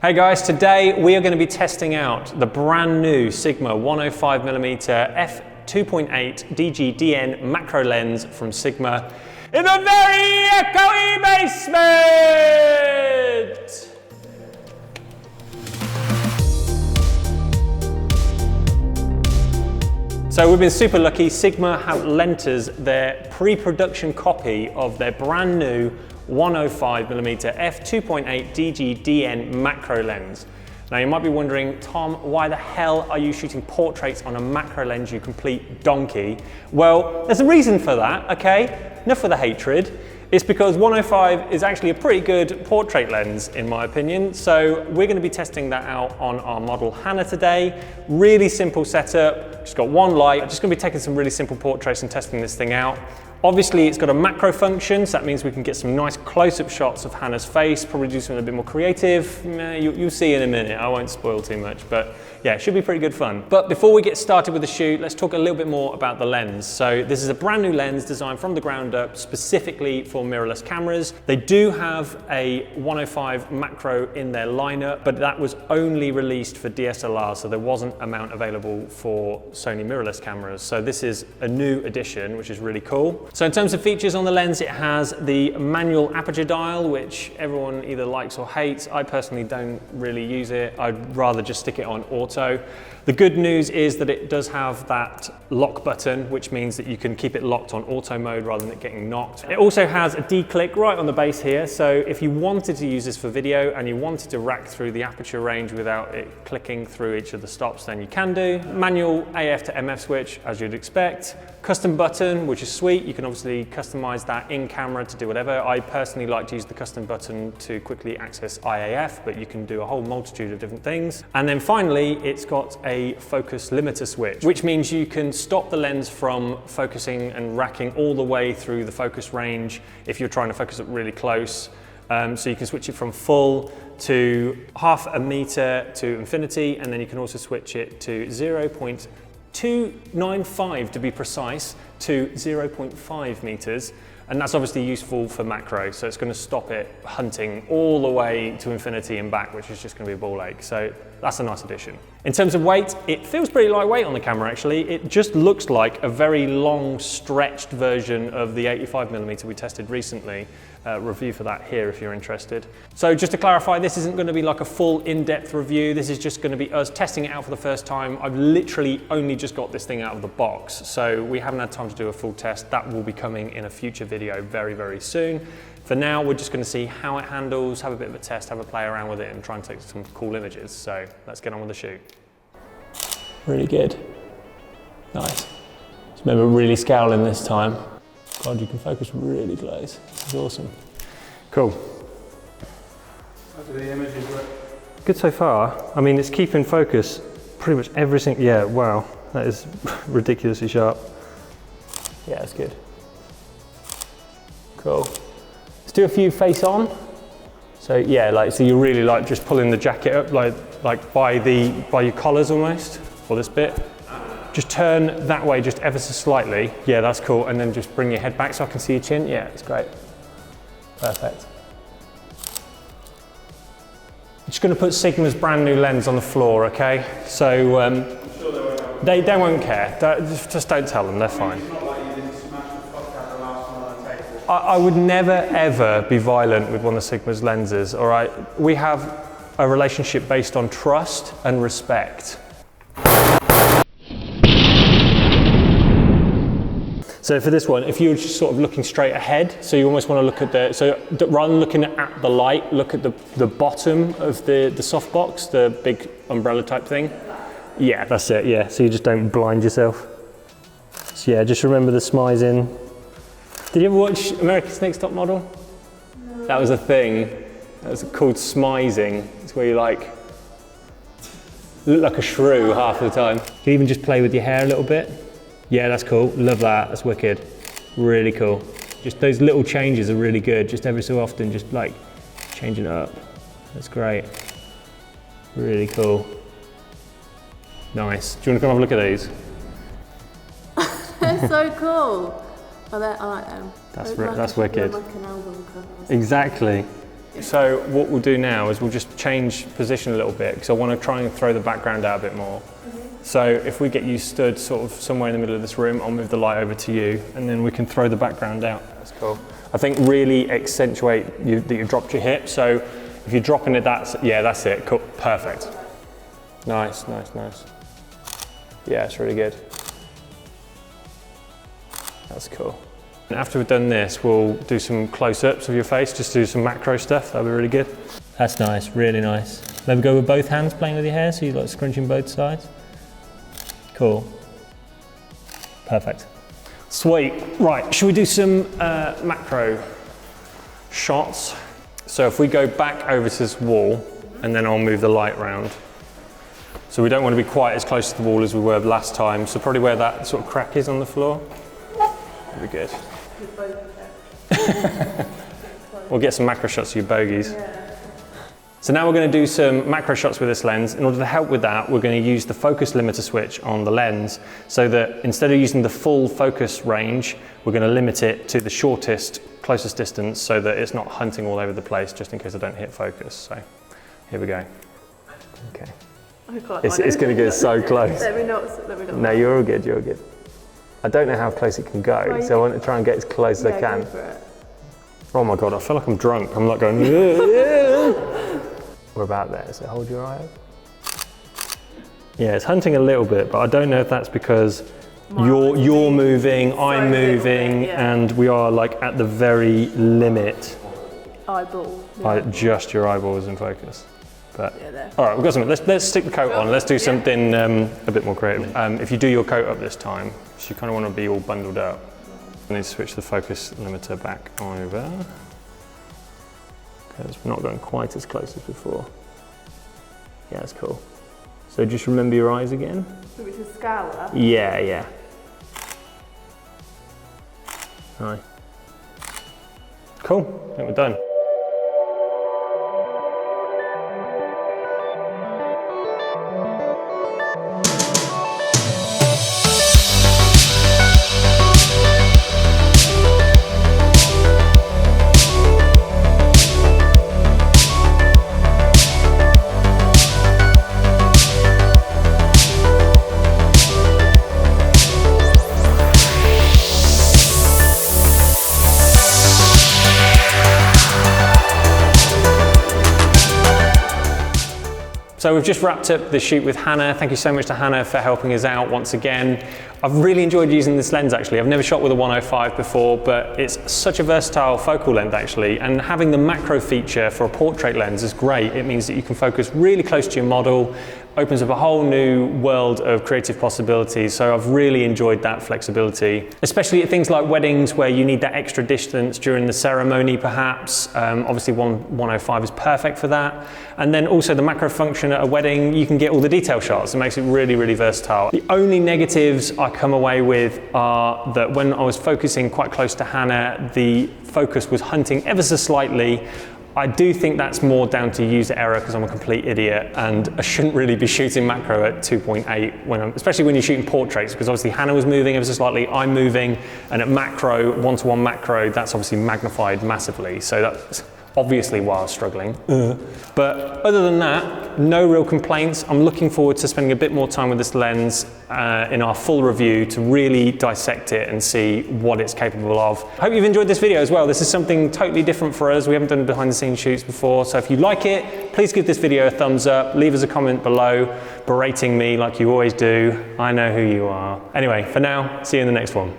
Hey guys, today we are going to be testing out the brand new Sigma 105mm f2.8 DG-DN macro lens from Sigma in the very echoey basement! So we've been super lucky. Sigma have lent us their pre-production copy of their brand new 105mm f2.8 DG-DN macro lens. Now you might be wondering, Tom, why the hell are you shooting portraits on a macro lens, you complete donkey? Well, there's a reason for that, okay? Enough of the hatred. It's because 105 is actually a pretty good portrait lens, in my opinion. So we're going to be testing that out on our model Hannah today. Really simple setup, just got one light. I'm just going to be taking some really simple portraits and testing this thing out. Obviously, it's got a macro function, so that means we can get some nice close-up shots of Hannah's face, probably do something a bit more creative. You'll see in a minute, I won't spoil too much, but yeah, it should be pretty good fun. But before we get started with the shoot, let's talk a little bit more about the lens. So this is a brand new lens designed from the ground up specifically for mirrorless cameras. They do have a 105 macro in their lineup, but that was only released for DSLR, so there wasn't a mount available for Sony mirrorless cameras. So this is a new addition, which is really cool. So in terms of features on the lens, it has the manual aperture dial, which everyone either likes or hates. I personally don't really use it. I'd rather just stick it on auto. The good news is that it does have that lock button, which means that you can keep it locked on auto mode rather than it getting knocked. It also has a D-click right on the base here. So if you wanted to use this for video and you wanted to rack through the aperture range without it clicking through each of the stops, then you can do. Manual AF to MF switch, as you'd expect. Custom button, which is sweet. You can obviously customize that in camera to do whatever. I personally like to use the custom button to quickly access IAF, but you can do a whole multitude of different things. And then finally, it's got a focus limiter switch, which means you can stop the lens from focusing and racking all the way through the focus range if you're trying to focus it really close. So you can switch it from full to half a meter to infinity, and then you can also switch it to 0.295 to be precise to 0.5 meters. And that's obviously useful for macro, so it's going to stop it hunting all the way to infinity and back, which is just going to be a ball ache. So that's a nice addition. In terms of weight, it feels pretty lightweight on the camera actually. It just looks like a very long stretched version of the 85mm we tested recently. Review for that here if you're interested. So just to clarify, this isn't going to be like a full in-depth review. This is just going to be us testing it out for the first time. I've literally only just got this thing out of the box, so we haven't had time to do a full test. That will be coming in a future video very, very soon. For now, we're just going to see how it handles, have a bit of a test, have a play around with it and try and take some cool images. So let's get on with the shoot. Really good. Nice. Just remember really scowling this time. God, you can focus really close. This is awesome. Cool. How do the images work? Good so far. I mean, it's keeping focus pretty much every single, yeah, wow. That is ridiculously sharp. Yeah, it's good. Cool. Let's do a few face on. So yeah, so you're really like just pulling the jacket up like by your collars almost, or this bit. Just turn that way just ever so slightly. Yeah, that's cool. And then just bring your head back so I can see your chin. Yeah, it's great. Perfect. I'm just going to put Sigma's brand new lens on the floor, okay? So I'm sure they won't care. Just don't tell them, they're fine. It's not like you didn't smash the fuck out the last one on the table. I would never ever be violent with one of Sigma's lenses, all right? We have a relationship based on trust and respect. So for this one, if you're just sort of looking straight ahead, so you almost want to look at rather than looking at the light, look at the bottom of the softbox, the big umbrella type thing. Yeah, that's it, yeah. So you just don't blind yourself. So yeah, just remember the smizing. Did you ever watch America's Next Top Model? No. That was a thing. That was called smizing. It's where you like look like a shrew half the time. You can even just play with your hair a little bit. Yeah, that's cool. Love that. That's wicked. Really cool. Just those little changes are really good. Just every so often, just like changing it up. That's great. Really cool. Nice. Do you want to come have a look at these? They're so cool. I like them. That's wicked. Like an album cover. Exactly. So what we'll do now is we'll just change position a little bit because I want to try and throw the background out a bit more. So if we get you stood sort of somewhere in the middle of this room, I'll move the light over to you and then we can throw the background out. That's cool. I think really accentuate that you dropped your hip. So if you're dropping it, that's it. Cool. Perfect. Nice, nice, nice. Yeah, it's really good. That's cool. And after we've done this, we'll do some close-ups of your face, just do some macro stuff. That'll be really good. That's nice, really nice. Maybe go with both hands playing with your hair, so you like scrunching both sides. Cool. Perfect. Sweet. Right, should we do some macro shots? So if we go back over to this wall, and then I'll move the light round. So we don't want to be quite as close to the wall as we were last time, so probably where that sort of crack is on the floor. That'll be good. We'll get some macro shots of your bogies. Yeah. So now we're going to do some macro shots with this lens. In order to help with that, we're going to use the focus limiter switch on the lens so that instead of using the full focus range, we're going to limit it to the shortest, closest distance so that it's not hunting all over the place just in case I don't hit focus. So here we go. Okay. It's going to get so close. Let me not. No, you're all good, you're all good. I don't know how close it can go, so I want to try and get as close as I can. Go for it. Oh my God, I feel like I'm drunk. I'm not going, We're about there, so hold your eye up. Yeah, it's hunting a little bit, but I don't know if that's because you're moving, I'm moving, and we are like at the very limit. Eyeball. Yeah. Just your eyeball is in focus. But yeah, all right, we've got something. Let's stick the coat on. Let's do something a bit more creative. If you do your coat up this time, so you kind of want to be all bundled up. I need to switch the focus limiter back over because we're not going quite as close as before. Yeah, that's cool. So just remember your eyes again. So it's a scala? Yeah, yeah. Right. Cool, I think we're done. So we've just wrapped up the shoot with Hannah. Thank you so much to Hannah for helping us out once again. I've really enjoyed using this lens actually. I've never shot with a 105 before, but it's such a versatile focal length actually, and having the macro feature for a portrait lens is great. It means that you can focus really close to your model, opens up a whole new world of creative possibilities. So I've really enjoyed that flexibility, especially at things like weddings where you need that extra distance during the ceremony perhaps. Obviously 105 is perfect for that. And then also the macro function at a wedding, you can get all the detail shots. It makes it really, really versatile. The only negatives I come away with are that when I was focusing quite close to Hannah, the focus was hunting ever so slightly. I do think that's more down to user error because I'm a complete idiot and I shouldn't really be shooting macro at 2.8, especially when you're shooting portraits, because obviously Hannah was moving ever so slightly, I'm moving, and at macro, one-to-one macro, that's obviously magnified massively. So that's obviously why I was struggling. But other than that, no real complaints. I'm looking forward to spending a bit more time with this lens in our full review to really dissect it and see what it's capable of. Hope you've enjoyed this video as well. This is something totally different for us. We haven't done behind the scenes shoots before. So if you like it, please give this video a thumbs up. Leave us a comment below, berating me like you always do. I know who you are. Anyway, for now, see you in the next one.